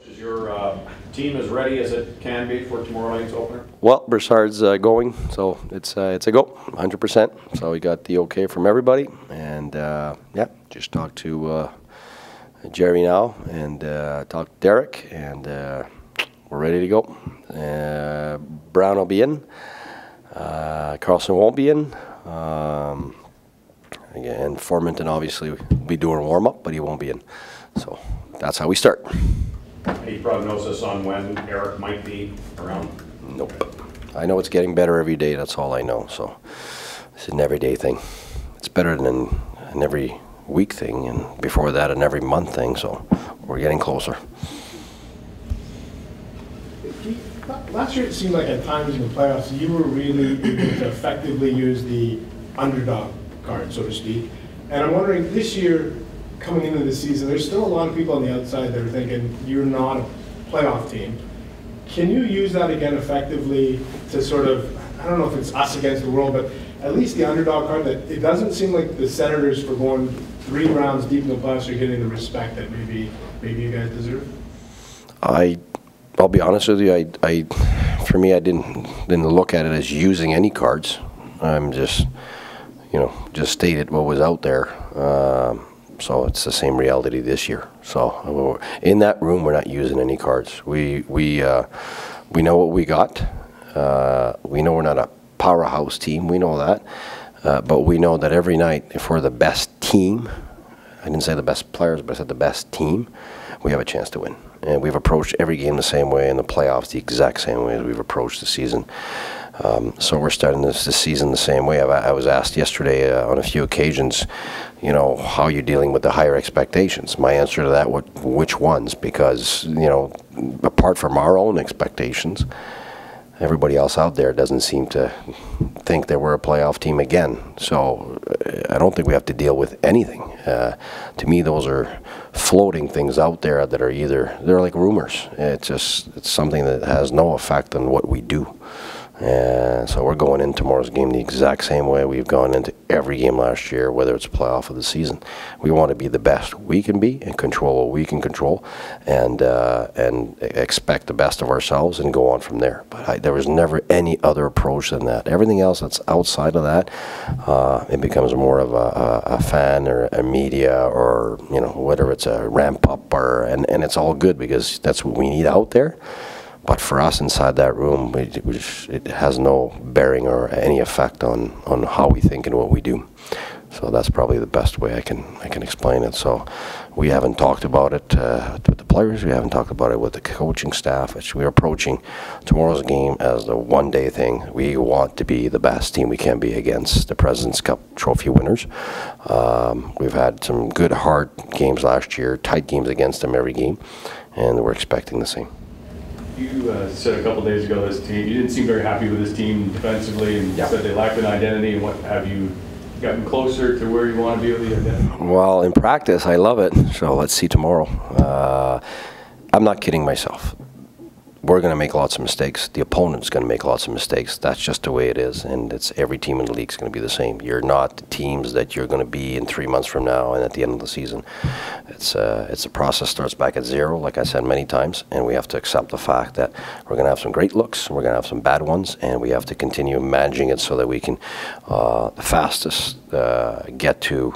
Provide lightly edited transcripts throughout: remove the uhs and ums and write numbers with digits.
Is your team as ready as it can be for tomorrow night's opener? Well, Broussard's going, so it's a go, 100%. So we got the okay from everybody, and yeah, just talked to Jerry now, and talked to Derek, and we're ready to go. Brown will be in. Carlson won't be in. Again, Formanton obviously will be doing warm-up, but he won't be in. So that's how we start. Any prognosis on when Eric might be around? Nope. I know it's getting better every day. That's all I know. So it's an everyday thing. It's better than an every week thing, and before that an every month thing. So we're getting closer. Last year it seemed like at times in the playoffs you were really able to effectively use the underdog card, so to speak. And I'm wondering, this year, coming into the season, there's still a lot of people on the outside that are thinking you're not a playoff team. Can you use that again effectively to sort of, I don't know if it's us against the world, but at least the underdog card, that it doesn't seem like the Senators, for going 3 rounds deep in the playoffs, are getting the respect that maybe you guys deserve? I'll be honest with you. For me, I didn't look at it as using any cards. I'm just, just stated what was out there. So it's the same reality this year. So in that room, we're not using any cards. We know what we got. We know we're not a powerhouse team. We know that. But we know that every night, if we're the best team, I didn't say the best players, but I said the best team, we have a chance to win. And we've approached every game the same way, in the playoffs the exact same way as we've approached the season. So we're starting this season the same way. I was asked yesterday on a few occasions, how are you dealing with the higher expectations? My answer to that, which ones? Because, apart from our own expectations, everybody else out there doesn't seem to think that we're a playoff team again. So I don't think we have to deal with anything. To me, those are floating things out there that are they're like rumors. It's something that has no effect on what we do. And so we're going into tomorrow's game the exact same way we've gone into every game last year, whether it's a playoff or the season. We want to be the best we can be and control what we can control, and expect the best of ourselves and go on from there. But there was never any other approach than that. Everything else that's outside of that, it becomes more of a fan or a media, or whether it's a ramp up, and it's all good because that's what we need out there. But for us inside that room, it has no bearing or any effect on how we think and what we do. So that's probably the best way I can explain it. So we haven't talked about it with the players. We haven't talked about it with the coaching staff. We're approaching tomorrow's game as the one-day thing. We want to be the best team we can be against the President's Cup trophy winners. We've had some good, hard games last year, tight games against them every game, and we're expecting the same. You said a couple days ago, this team, you didn't seem very happy with this team defensively, and said they lacked an identity. And what have you gotten closer to where you want to be with the identity? Well, in practice, I love it. So let's see tomorrow. I'm not kidding myself. We're going to make lots of mistakes. The opponent's going to make lots of mistakes. That's just the way it is, and it's every team in the league is going to be the same. You're not the teams that you're going to be in 3 months from now and at the end of the season. It's a process, starts back at zero, like I said many times, and we have to accept the fact that we're going to have some great looks, we're going to have some bad ones, and we have to continue managing it so that we can the fastest get to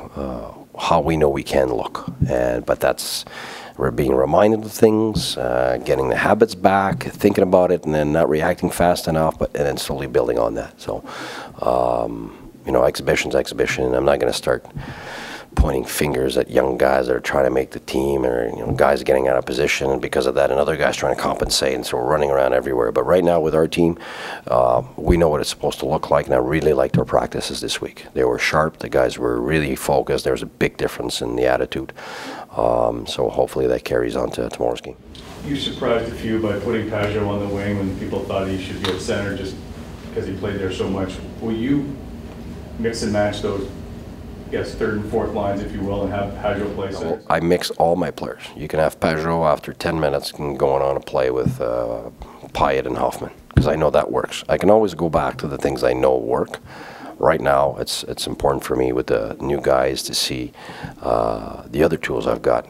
how we know we can look. But that's, we're being reminded of things, getting the habits back, thinking about it, and then not reacting fast enough, and then slowly building on that. So, exhibition's exhibition. I'm not going to start pointing fingers at young guys that are trying to make the team, or guys getting out of position, and because of that, and other guys trying to compensate, and so we're running around everywhere. But right now with our team, we know what it's supposed to look like, and I really liked our practices this week. They were sharp. The guys were really focused. There was a big difference in the attitude. So hopefully that carries on to tomorrow's game. You surprised a few by putting Pajot on the wing when people thought he should be at center just because he played there so much. Will you mix and match those, third and fourth lines, if you will, and have Pajot play center? I mix all my players. You can have Pajot after 10 minutes and going on a play with Pyatt and Hoffman, because I know that works. I can always go back to the things I know work, right now, it's important for me with the new guys to see the other tools I've got.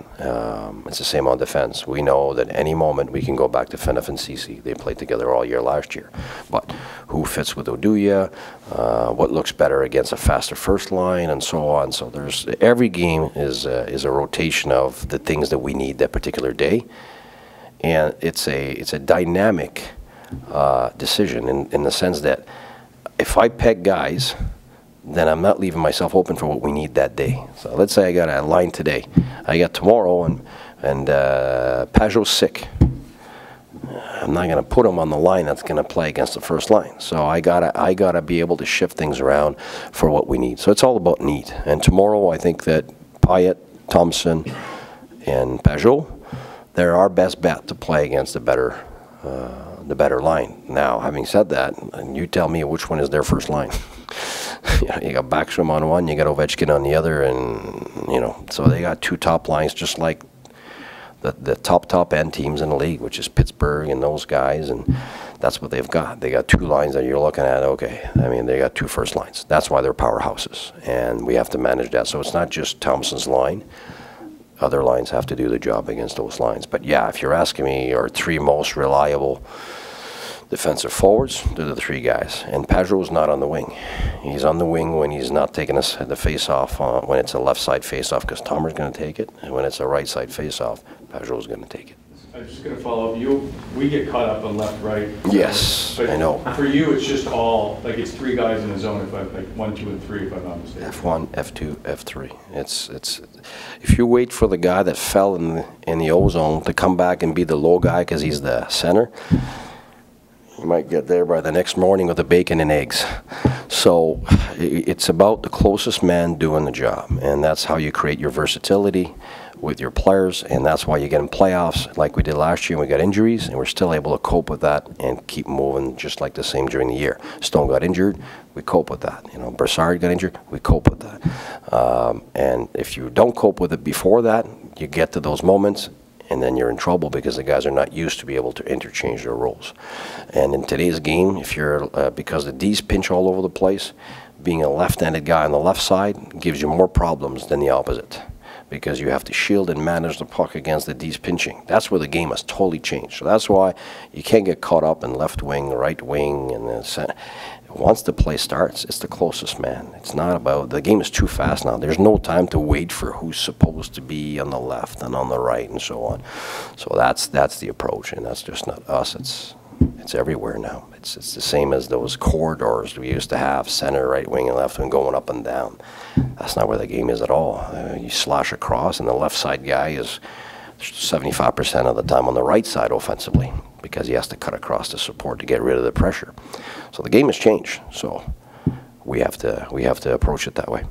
It's the same on defense. We know that any moment we can go back to Fenef and Cece. They played together all year last year. But who fits with Oduya? What looks better against a faster first line, and so on. So there's every game is a rotation of the things that we need that particular day, and it's a dynamic decision in the sense that if I peg guys, then I'm not leaving myself open for what we need that day. So let's say I got a line today, I got tomorrow, and Pajot's sick. I'm not going to put him on the line that's going to play against the first line. So I gotta be able to shift things around for what we need. So it's all about need. And tomorrow, I think that Pyatt, Thompson, and Pajot, they're our best bet to play against the better line. Now, having said that, you tell me which one is their first line. You got Backstrom on one, you got Ovechkin on the other, and so they got two top lines, just like the top end teams in the league, which is Pittsburgh and those guys, and that's what they've got. They got two lines that you're looking at. Okay, I mean, they got two first lines. That's why they're powerhouses, and we have to manage that. So it's not just Thompson's line. Other lines have to do the job against those lines. But yeah, if you're asking me, our three most reliable defensive forwards, they're the three guys. And Pajot's not on the wing. He's on the wing when he's not taking the face-off, when it's a left side face-off, because Tomer's going to take it. And when it's a right side face-off, Pajot's going to take it. I'm just going to follow up. We get caught up on left, right. Yes, but I know. For you, it's just all, like it's three guys in the zone, if like 1, 2, and 3, if I'm not mistaken. F1, F2, F3. It's if you wait for the guy that fell in the O zone to come back and be the low guy because he's the center, you might get there by the next morning with the bacon and eggs. So it's about the closest man doing the job, and that's how you create your versatility with your players, and that's why you get in playoffs like we did last year. We got injuries, and we're still able to cope with that and keep moving just like the same during the year. Stone got injured, we cope with that. Brassard got injured, we cope with that. And if you don't cope with it before that, you get to those moments, and then you're in trouble because the guys are not used to be able to interchange their roles. And in today's game, if you're because the D's pinch all over the place, being a left-handed guy on the left side gives you more problems than the opposite, because you have to shield and manage the puck against the D's pinching. That's where the game has totally changed. So that's why you can't get caught up in left wing, right wing, and then center. Once the play starts, it's the closest man. It's not about, the game is too fast now. There's no time to wait for who's supposed to be on the left and on the right and so on. So that's the approach, and that's just not us. It's everywhere now. It's the same as those corridors we used to have, center, right wing, and left wing going up and down. That's not where the game is at all. You slash across, and the left side guy is 75% of the time on the right side offensively, because he has to cut across the support to get rid of the pressure. So the game has changed. So we have to approach it that way.